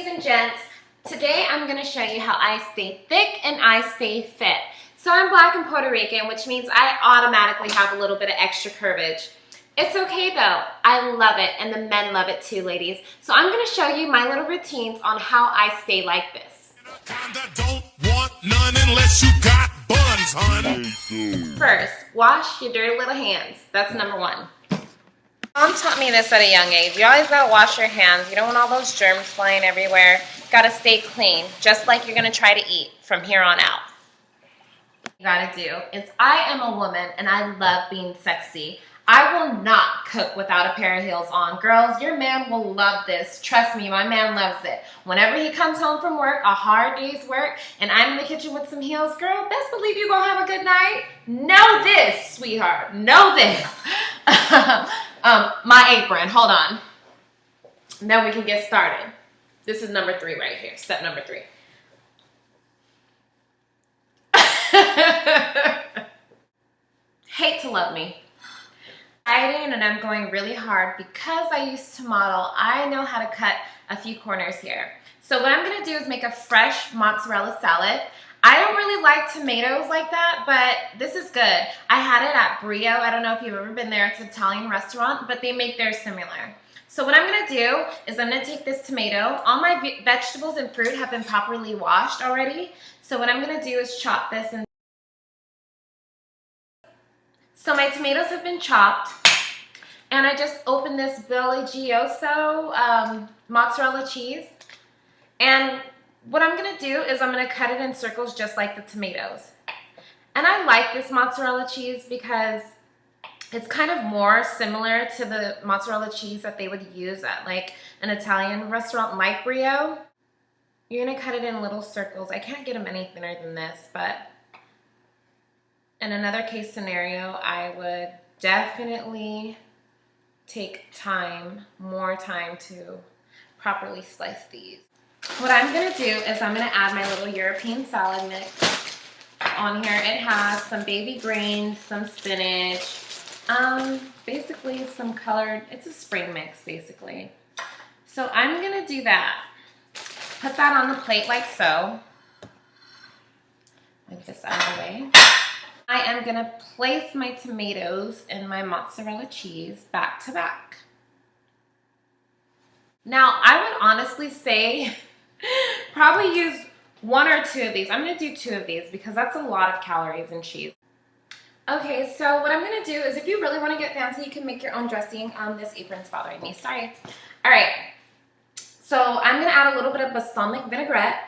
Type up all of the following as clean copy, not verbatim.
and gents, today I'm going to show you how I stay thick and I stay fit. So I'm Black and Puerto Rican, which means I automatically have a little bit of extra curvage. It's okay though, I love it, and the men love it too, ladies. So I'm going to show you my little routines on how I stay like this. Anaconda don't want none unless you got buns, hun. First, wash your dirty little hands. That's number one. Mom taught me this at a young age. You always gotta wash your hands. You don't want all those germs flying everywhere. Gotta stay clean, just like you're gonna try to eat from here on out. What you gotta do is, I am a woman and I love being sexy. I will not cook without a pair of heels on. Girls, your man will love this. Trust me, my man loves it. Whenever he comes home from work, a hard day's work, and I'm in the kitchen with some heels, girl, best believe you're gonna have a good night. Know this, sweetheart. Know this. My apron, hold on. Then we can get started. This is number 3 right here, step number 3. Hate to love me. And I'm going really hard because I used to model. I know how to cut a few corners here. So what I'm gonna do is make a fresh mozzarella salad. I don't really like tomatoes like that, but this is good. I had it at Brio. I don't know if you've ever been there. It's an Italian restaurant, but they make theirs similar. So what I'm gonna do is I'm gonna take this tomato. All my vegetables and fruit have been properly washed already. So what I'm gonna do is chop this. So my tomatoes have been chopped, and I just opened this Belgioso mozzarella cheese. And what I'm gonna do is I'm gonna cut it in circles just like the tomatoes. And I like this mozzarella cheese because it's kind of more similar to the mozzarella cheese that they would use at like an Italian restaurant like Brio. You're gonna cut it in little circles. I can't get them any thinner than this, but in another case scenario, I would definitely take more time to properly slice these. What I'm gonna do is I'm gonna add my little European salad mix on here. It has some baby greens, some spinach, basically some colored, it's a spring mix basically. So I'm gonna do that. Put that on the plate like so. Move this out of the way. I am gonna place my tomatoes and my mozzarella cheese back to back. Now, I would honestly say probably use 1 or 2 of these. I'm gonna do 2 of these because that's a lot of calories in cheese. Okay, so what I'm gonna do is, if you really wanna get fancy, you can make your own dressing. This apron's bothering me, sorry. All right, so I'm gonna add a little bit of balsamic vinaigrette.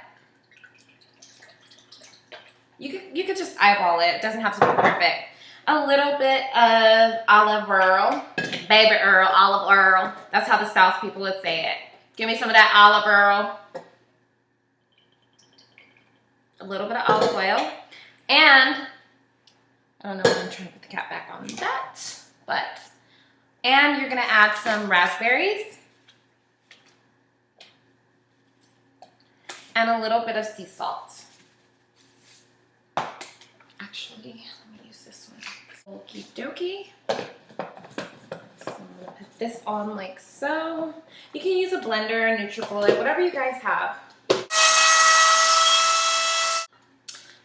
You could just eyeball it. It doesn't have to be perfect. A little bit of olive oil. Baby oil, olive oil. That's how the South people would say it. Give me some of that olive oil. A little bit of olive oil. And, I don't know why I'm trying to put the cap back on that. And you're going to add some raspberries. And a little bit of sea salt. Actually, let me use this one. Okie dokie. So I'm gonna put this on like so. You can use a blender, a NutriBullet, whatever you guys have.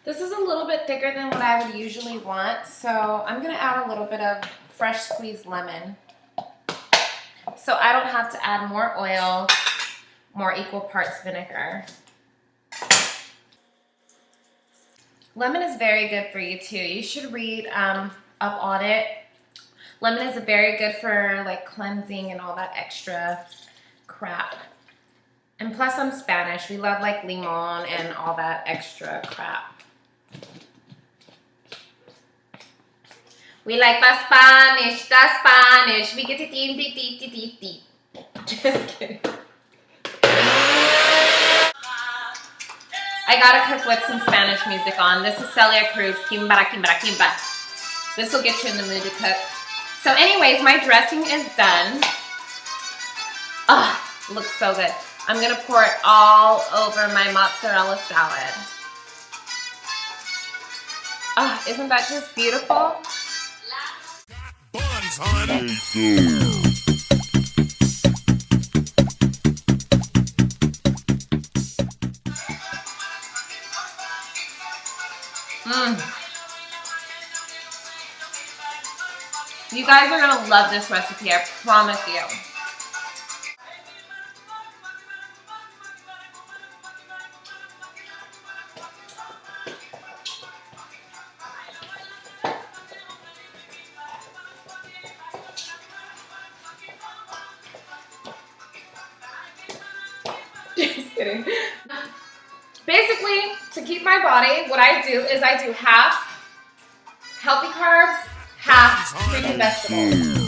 This is a little bit thicker than what I would usually want, so I'm gonna add a little bit of fresh squeezed lemon. So I don't have to add more oil, more equal parts vinegar. Lemon is very good for you too. You should read up on it. Lemon is very good for like cleansing and all that extra crap. And plus I'm Spanish. We love like limon and all that extra crap. We like the Spanish, the Spanish. We get it in. Just kidding. I gotta cook with some Spanish music on. This is Celia, Cruz, Quimbara, Quimbara, Quimbara. This will get you in the mood to cook. So anyways, my dressing is done. Ah, looks so good. I'm gonna pour it all over my mozzarella salad. Ah, isn't that just beautiful? Buns, hun. You guys are gonna love this recipe, I promise you. Just kidding. Basically, to keep my body, what I do is I do half healthy carbs, half fruits and vegetables.